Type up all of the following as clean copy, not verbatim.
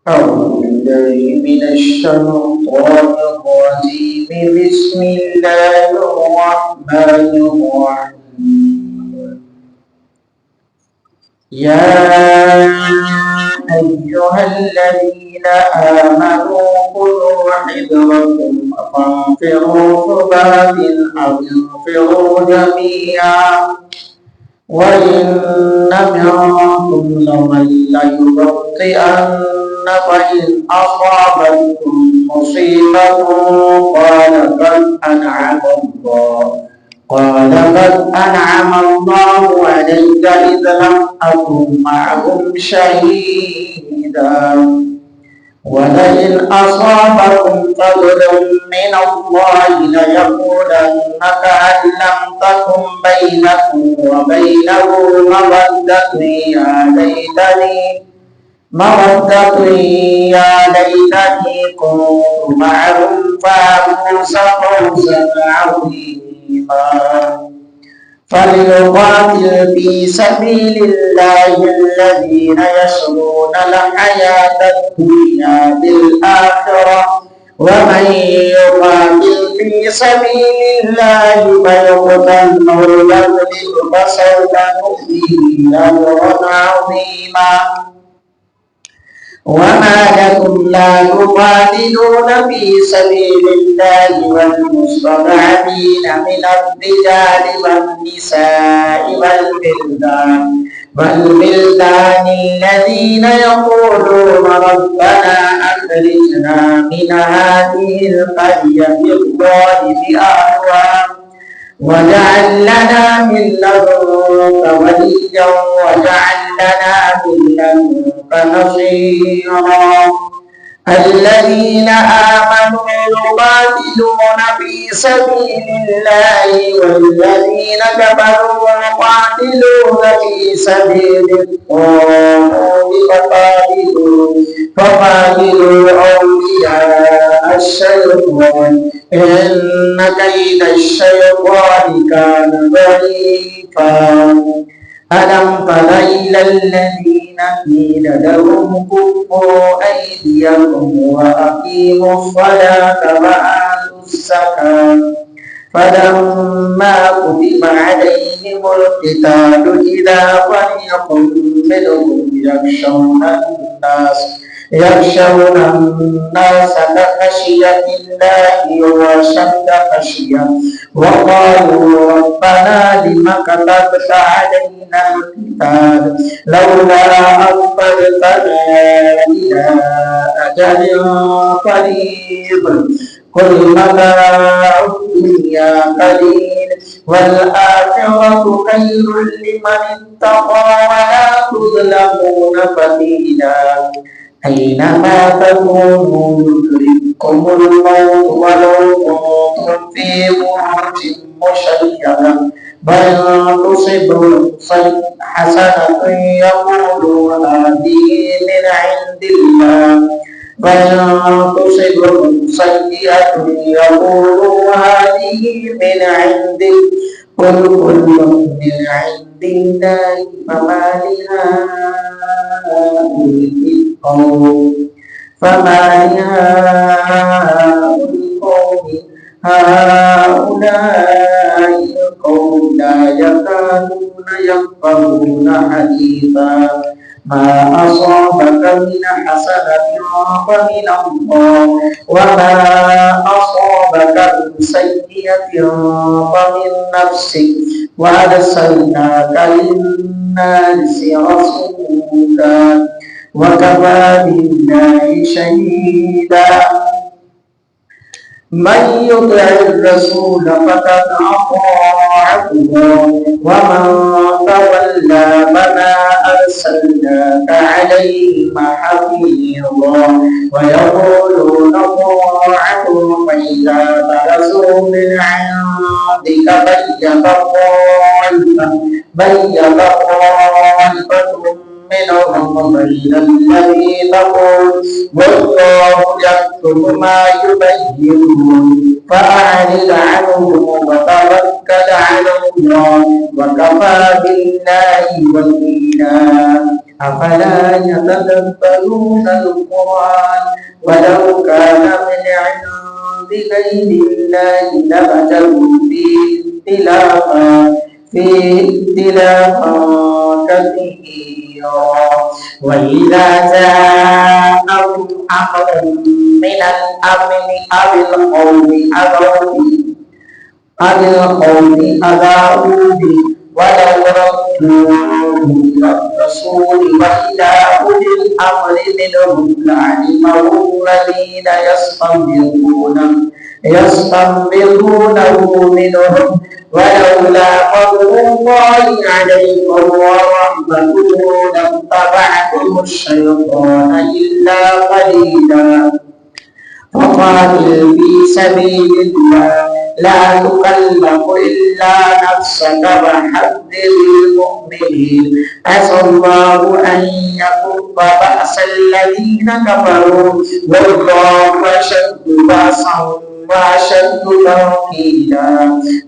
أعوذ بالله من الشيطان الرجيم. بسم الله الرحمن الرحيم. يا أيها الذين آمنوا خذوا حذركم فانفروا ثبات أو انفروا جميعا وإن منكم لمن ليبطئن فإن أصابتكم مصيبة قال قد أنعم الله علي إذ لم أكن معهم شهيدا ولئن أصابكم فضل من الله ليقولن كأن لم تكن بينكم وبينه مودة يا ليتني كنت معهم فأفوز فوزا عظيما. فليقاتل في سبيل الله الذين يشرون الحياة الدنيا بالآخرة ومن يقاتل في سبيل الله فيقتل أو يغلب فسوف نؤتيه أجرا عظيما. وما لكم لا تقاتلون في سبيل الله والمستضعفين من الرجال والنساء والبلدان الذين يقولون ربنا أخرجنا من هذه القرية الظالم أهلها واجعل لنا من لدنك وليا واجعل لنا من لدنك نصيرا. الذين آمنوا يقاتلون في سبيل الله والذين كفروا يقاتلون في سبيل الطاغوت فقاتلوا أولياء الشيطان إن كيد الشيطان كان ضعيفا. ألم تر إلى الذين قيل لهم كفوا أيديكم وأقيموا الصلاة وآتوا الزكاة فلما كتب عليهم القتال إذا فريق منهم يخشون الناس كخشية الله وأشد خشية وقالوا ربنا لم كتبت علينا القتال لولا أخرتنا إلى أجل قريب قل متاع الدنيا قليل والآخرة خير لمن اتقى ولا تظلمون فتيلا. أينما تكونوا يدرككم الموت ولو كنتم في بروج مشيدة بل تصبهم حسنة يقولوا هذه من عند الله بل تصبهم سيئة يقولوا هذه من عندك قل كل من عند الله فما هؤلاء القوم لا يكادون يفقهون حديثا. ما أصابك من حسنة فمن الله وما أصابك من سيئة فمن نفسك وأرسلناك للناس رسولا وكفى بالله شهيدا. من يطع الرسول فقد أطاع الله ومن تولى فما أرسلناك عليهم حفيظا. ويقولون طاعة فإذا برزوا من عندك بيت طائفة منهم غير الذي تقول والله يكتب ما يبينون فأعرض عنهم وتوكل على الله وكفى بالله وكيلا. أفلا يتدبرون القرآن ولو كان من عند غير الله لوجدوا فيه اختلافا كثيرا وإذا جاءهم أمر من الأمن أذاعوا به ولو ردوه إلى الرسول وإلى أولي الأمر منهم لعلمه الذين يستنبطونه منهم ولولا فضل الله عليكم ورحمته لاتبعتم الشيطان إلا قليلا فقاتل في سبيل الله لا تكلف إلا نفسك وحذر المؤمنين عسى الله أن يكف بأس الذين كفروا والله أشد بأسا وأشد توكيدا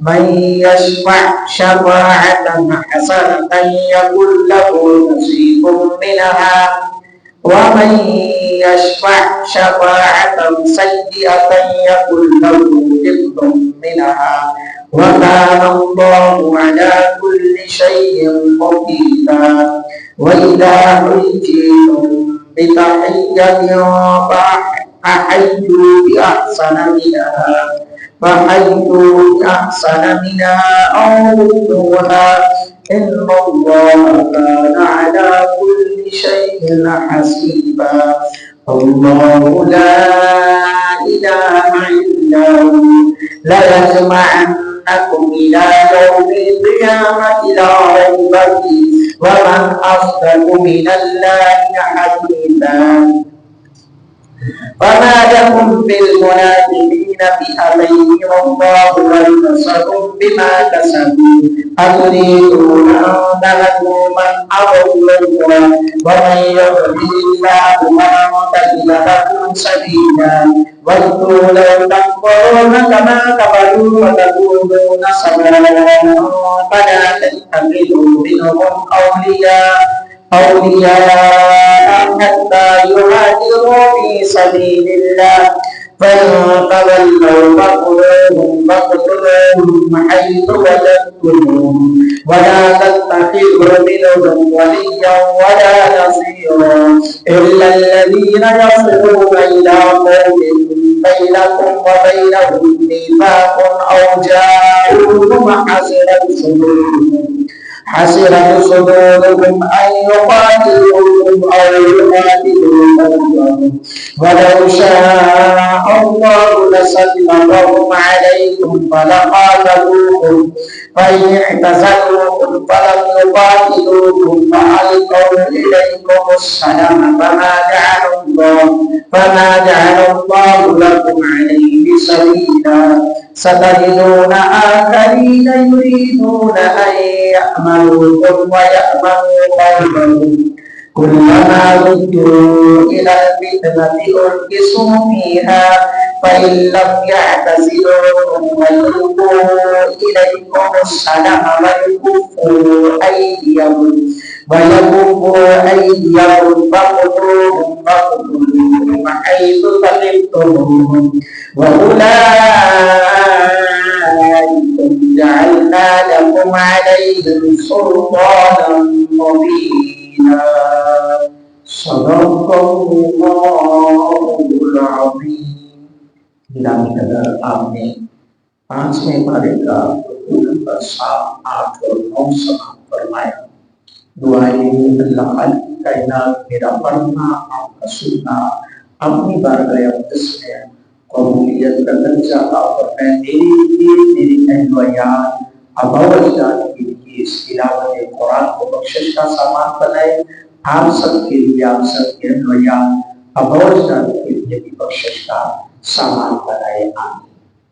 من يشفع شفاعة حسنة يكن له نصيب منها ومن يشفع شفاعة سيئة يكن له كفل منها وكان الله على كل شيء مقيتا وإذا حييتم بتحية فحيوا بأحسن منها أو ردوها إن الله كان على كل شيء حسيبا الله لا إله إلا هو ليجمعنكم إلى يوم القيامة لا ريب فيه ومن أصدق من الله حديثا وما لكم بالمنافقين فئتين والله ولنصرهم بما كسبوا أتريدون أن تهدوا من أضل الله ومن يضلل الله فلن تجد له سبيلا ودوا لو تكفرون كما كفروا وتكونون سواء فلا تتخذوا منهم أولياء حتى يهاجروا في سبيل الله فإن تولوا فاقتلوهم حيث وجدتموهم ولا تتخذوا منهم وليا ولا نصيرا إلا الذين يصلون إلى قوم بينكم وبينهم ميثاق أو جاءوكم حسرت صدورهم أن يقاتلوكم أو يقاتلوا قومهم ولو شاء الله لسلطهم عليكم فلقاتلوكم فإن اعتزلوكم فلم يقاتلوكم فألقوا إليكم السلام فما جعل الله لكم عليه سبيلا ستجدون آخرين يريدون أن يأمنوكم ويأمنوا قومهم كلما ردوا إلى الفتنة أركسوا فيها فإن لم يعتزلوكم ويلقوا إليكم السلام ويكفوا أيديهم فاقتلوهم حيث ثقفتموهم وأولئكم جعلنا لكم عليهم سلطانا مبينا صدق الله العظيم. आपने 5वें पारे का नंबर 7, 8 और 9 समाप्त फरमाया। दुआएं अल्लाह कायनात मेरा पढ़ना आपका सुनना अपनी बारगाह अक़दस में कबूलियत का दर्जा अता फरमाए। मेरे लिए मेरी अहलियात अबवजात के लिए इस तिलावत कुरान को बख्शिश का सामान बनाए। आप सबके लिए आप सबके अहलियात अबवजात के लिए भी बख्शिश का सामान बनाए। आमीन।